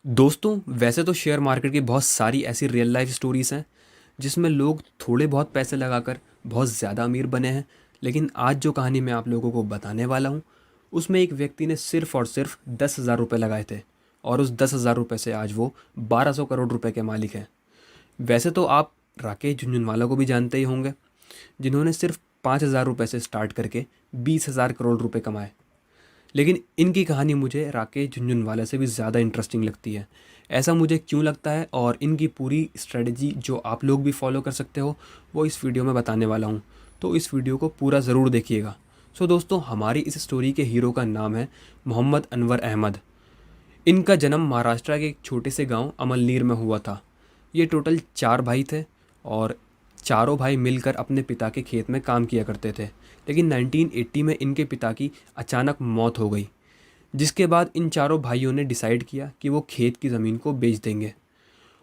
दोस्तों, वैसे तो शेयर मार्केट की बहुत सारी ऐसी रियल लाइफ स्टोरीज़ हैं जिसमें लोग थोड़े बहुत पैसे लगाकर बहुत ज़्यादा अमीर बने हैं। लेकिन आज जो कहानी मैं आप लोगों को बताने वाला हूँ, उसमें एक व्यक्ति ने सिर्फ़ और सिर्फ 10,000 रुपये लगाए थे और उस 10,000 रुपये से आज वो 1200 करोड़ रुपए के मालिक हैं। वैसे तो आप राकेश झुनझुनवाला को भी जानते ही होंगे, जिन्होंने सिर्फ 5,000 रुपये से स्टार्ट करके 20,000 करोड़ रुपए कमाए। लेकिन इनकी कहानी मुझे राकेश झुनझुनवाला से भी ज़्यादा इंटरेस्टिंग लगती है। ऐसा मुझे क्यों लगता है और इनकी पूरी स्ट्रेटजी जो आप लोग भी फॉलो कर सकते हो, वो इस वीडियो में बताने वाला हूँ। तो इस वीडियो को पूरा ज़रूर देखिएगा। सो दोस्तों, हमारी इस स्टोरी के हीरो का नाम है मोहम्मद अनवर अहमद। इनका जन्म महाराष्ट्र के एक छोटे से गांव अमलनीर में हुआ था। ये टोटल 4 भाई थे और चारों भाई मिलकर अपने पिता के खेत में काम किया करते थे। लेकिन 1980 में इनके पिता की अचानक मौत हो गई, जिसके बाद इन चारों भाइयों ने डिसाइड किया कि वो खेत की ज़मीन को बेच देंगे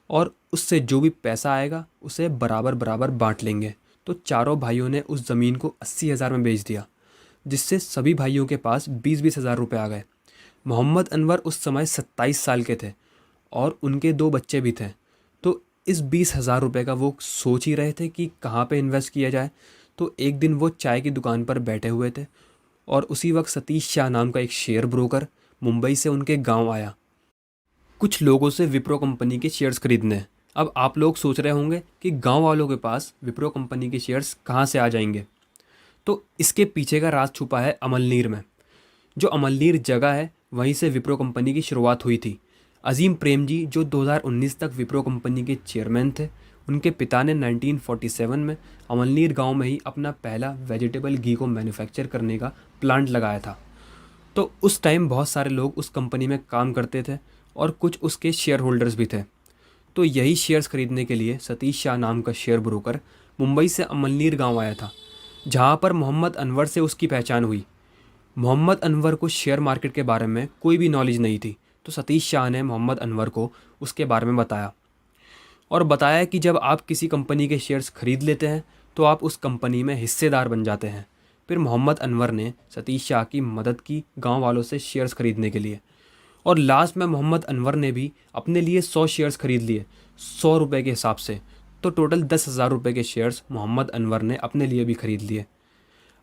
और उससे जो भी पैसा आएगा उसे बराबर बराबर बांट लेंगे। तो चारों भाइयों ने उस ज़मीन को 80,000 में बेच दिया, जिससे सभी भाइयों के पास 20-20 हज़ार रुपये आ गए। मोहम्मद अनवर उस समय 27 साल के थे और उनके 2 बच्चे भी थे। तो इस 20,000 रुपये का वो सोच ही रहे थे कि कहाँ पे इन्वेस्ट किया जाए। तो एक दिन वो चाय की दुकान पर बैठे हुए थे और उसी वक्त सतीश शाह नाम का एक शेयर ब्रोकर मुंबई से उनके गांव आया, कुछ लोगों से विप्रो कंपनी के शेयर्स खरीदने। अब आप लोग सोच रहे होंगे कि गांव वालों के पास विप्रो कंपनी के शेयर्स कहाँ से आ जाएंगे। तो इसके पीछे का राज छुपा है अमलनीर में। जो अमलनीर जगह है, वहीं से विप्रो कंपनी की शुरुआत हुई थी। अजीम प्रेम जी, जो 2019 तक विप्रो कंपनी के चेयरमैन थे, उनके पिता ने 1947 में अमलनीर गांव में ही अपना पहला वेजिटेबल घी को मैन्युफैक्चर करने का प्लांट लगाया था। तो उस टाइम बहुत सारे लोग उस कंपनी में काम करते थे और कुछ उसके शेयर होल्डर्स भी थे। तो यही शेयर्स खरीदने के लिए सतीश शाह नाम का शेयर ब्रोकर मुंबई से अमलनीर गांव आया था, जहां पर मोहम्मद अनवर से उसकी पहचान हुई। मोहम्मद अनवर को शेयर मार्केट के बारे में कोई भी नॉलेज नहीं थी, तो सतीश शाह ने मोहम्मद अनवर को उसके बारे में बताया और बताया कि जब आप किसी कंपनी के शेयर्स खरीद लेते हैं तो आप उस कंपनी में हिस्सेदार बन जाते हैं। फिर मोहम्मद अनवर ने सतीश शाह की मदद की गांव वालों से शेयर्स खरीदने के लिए और लास्ट में मोहम्मद अनवर ने भी अपने लिए 100 शेयर्स खरीद लिए, 100 रुपये के हिसाब से। तो टोटल 10,000 रुपये के शेयर्स मोहम्मद अनवर ने अपने लिए भी खरीद लिए।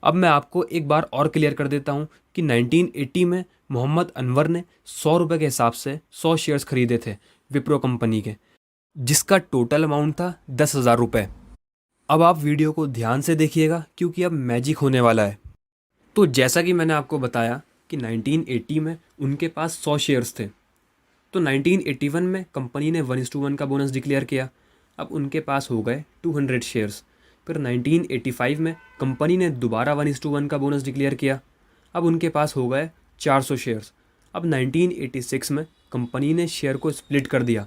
अब मैं आपको एक बार और क्लियर कर देता हूँ कि 1980 में मोहम्मद अनवर ने 100 रुपये के हिसाब से 100 शेयर्स खरीदे थे विप्रो कंपनी के, जिसका टोटल अमाउंट था 10,000 रुपये। अब आप वीडियो को ध्यान से देखिएगा क्योंकि अब मैजिक होने वाला है। तो जैसा कि मैंने आपको बताया कि 1980 में उनके पास 100 शेयर्स थे। तो 1981 में कंपनी ने 1:1 का बोनस डिक्लेयर किया। अब उनके पास हो गए 200 शेयर्स। फिर 1985 में कंपनी ने दोबारा 1:1 का बोनस डिक्लेयर किया। अब उनके पास हो गए 400 शेयर्स। अब 1986 में कंपनी ने शेयर को स्प्लिट कर दिया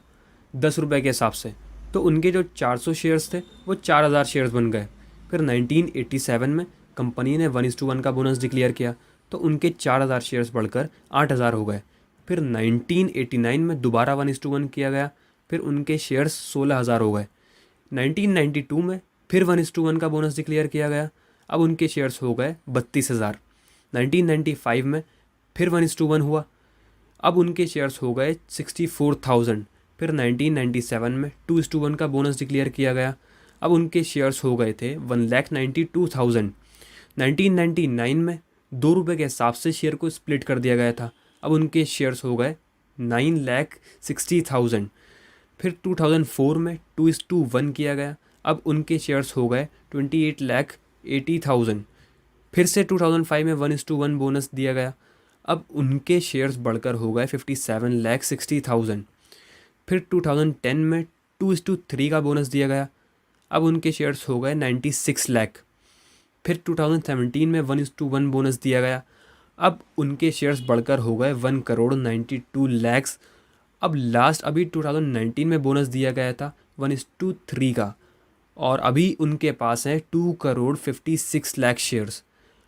10 रुपये के हिसाब से। तो उनके जो 400 शेयर्स थे वो 4,000 शेयर्स बन गए। फिर 1987 में कंपनी ने 1:1 का बोनस डिक्लेयर किया, तो उनके 4,000 शेयर्स बढ़कर 8,000 हो गए। फिर 1989 में दोबारा 1:1 किया गया, फिर उनके शेयर्स 16,000 हो गए। 1992 में फिर 1:1 का बोनस डिक्लेयर किया गया, अब उनके शेयर्स हो गए 32,000। 1995 में फिर 1:1 हुआ, अब उनके शेयर्स हो गए 64,000। फिर 1997 में 2:1 का बोनस डिक्लेयर किया गया, अब उनके शेयर्स हो गए थे 1,92,000। 1999 में 2 रुपये के हिसाब से शेयर को स्प्लिट कर दिया गया था, अब उनके शेयर्स हो गए 9,60,000। फिर 2004 में 2:1 किया गया, अब उनके शेयर्स हो गए 28,80,000। फिर से 2005 में 1:1 बोनस दिया गया, अब उनके शेयर्स बढ़कर हो गए 57,60,000। फिर 2010 में 2:3 का बोनस दिया गया, अब उनके शेयर्स हो गए 96 लाख। फिर 2017 में 1:1 बोनस दिया गया, अब उनके शेयर्स बढ़कर हो गए 1,92,00,000। अब लास्ट अभी 2019 में बोनस दिया गया था 1:3 का, और अभी उनके पास है 2,56,00,000 शेयर्स।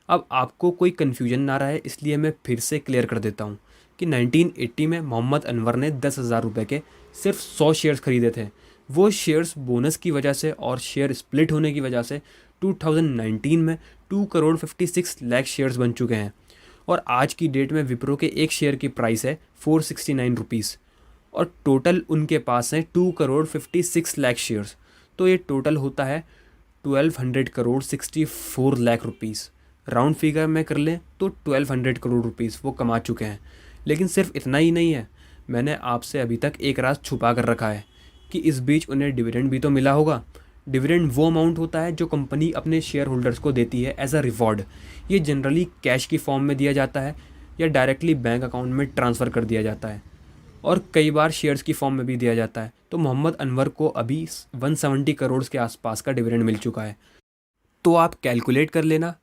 अब आपको कोई कन्फ्यूजन ना रहे, इसलिए मैं फिर से क्लियर कर देता हूँ कि 1980 में मोहम्मद अनवर ने 10,000 रुपये के सिर्फ 100 शेयर्स खरीदे थे। वो शेयर्स बोनस की वजह से और शेयर स्प्लिट होने की वजह से 2019 में 2,56,00,000 शेयर्स बन चुके हैं और आज की डेट में विप्रो के एक शेयर की प्राइस है 469 रुपीज़। और टोटल उनके पास हैं 2,56,00,000 शेयर्स। तो ये टोटल होता है 1,200,64,00,000 रुपीज़। राउंड फिगर में कर लें तो 1,200 करोड़ रुपीज़ वो कमा चुके हैं। लेकिन सिर्फ इतना ही नहीं है, मैंने आपसे अभी तक एक राज छुपा कर रखा है कि इस बीच उन्हें डिविडेंड भी तो मिला होगा। डिविडेंड वो अमाउंट होता है जो कंपनी अपने शेयर होल्डर्स को देती है एज अ रिवॉर्ड। ये जनरली कैश की फॉर्म में दिया जाता है या डायरेक्टली बैंक अकाउंट में ट्रांसफ़र कर दिया जाता है, और कई बार शेयर्स की फॉर्म में भी दिया जाता है। तो मोहम्मद अनवर को अभी 170 करोड़ के आसपास का डिविडेंड मिल चुका है। तो आप कैलकुलेट कर लेना,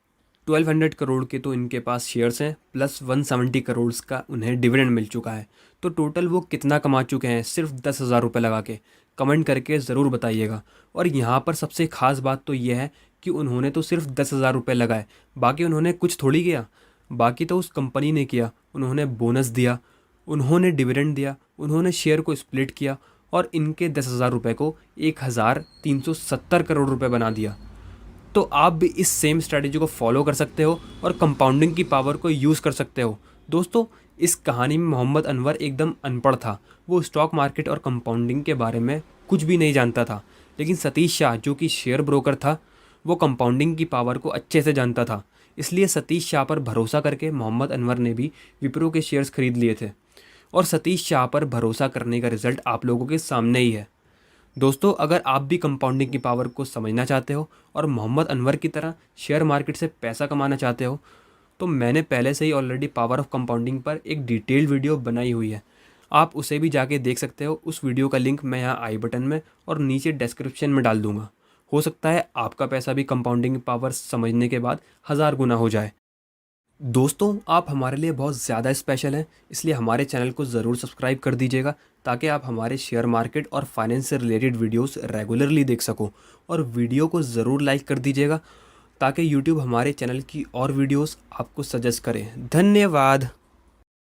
1,200 करोड़ के तो इनके पास शेयर्स हैं, प्लस 170 करोड़ का उन्हें डिविडेंड मिल चुका है। तो टोटल वो कितना कमा चुके हैं सिर्फ 10,000 रुपये लगा के? कमेंट करके ज़रूर बताइएगा। और यहाँ पर सबसे ख़ास बात तो यह है कि उन्होंने तो सिर्फ 10,000 रुपये लगाए, बाकी उन्होंने कुछ थोड़ी किया। बाकी तो उस कंपनी ने किया। उन्होंने बोनस दिया, उन्होंने डिविडेंड दिया, उन्होंने शेयर को स्प्लिट किया और इनके 10,000 रुपये को 1,370 करोड़ रुपये बना दिया। तो आप भी इस सेम स्ट्रैटेजी को फॉलो कर सकते हो और कंपाउंडिंग की पावर को यूज़ कर सकते हो। दोस्तों, इस कहानी में मोहम्मद अनवर एकदम अनपढ़ था। वो स्टॉक मार्केट और कंपाउंडिंग के बारे में कुछ भी नहीं जानता था। लेकिन सतीश शाह, जो कि शेयर ब्रोकर था, वो कंपाउंडिंग की पावर को अच्छे से जानता था। इसलिए सतीश शाह पर भरोसा करके मोहम्मद अनवर ने भी विप्रो के शेयर्स खरीद लिए थे। और सतीश शाह पर भरोसा करने का रिजल्ट आप लोगों के सामने ही है। दोस्तों, अगर आप भी कंपाउंडिंग की पावर को समझना चाहते हो और मोहम्मद अनवर की तरह शेयर मार्केट से पैसा कमाना चाहते हो, तो मैंने पहले से ही ऑलरेडी पावर ऑफ कंपाउंडिंग पर एक डिटेल्ड वीडियो बनाई हुई है। आप उसे भी जाके देख सकते हो। उस वीडियो का लिंक मैं यहाँ आई बटन में और नीचे डिस्क्रिप्शन में डाल दूँगा। हो सकता है आपका पैसा भी कंपाउंडिंग पावर समझने के बाद 1000 गुना हो जाए। दोस्तों, आप हमारे लिए बहुत ज़्यादा स्पेशल हैं, इसलिए हमारे चैनल को ज़रूर सब्सक्राइब कर दीजिएगा ताकि आप हमारे शेयर मार्केट और फाइनेंस से रिलेटेड वीडियोस रेगुलरली देख सको। और वीडियो को ज़रूर लाइक कर दीजिएगा ताकि यूट्यूब हमारे चैनल की और वीडियोस आपको सजेस्ट करे। धन्यवाद।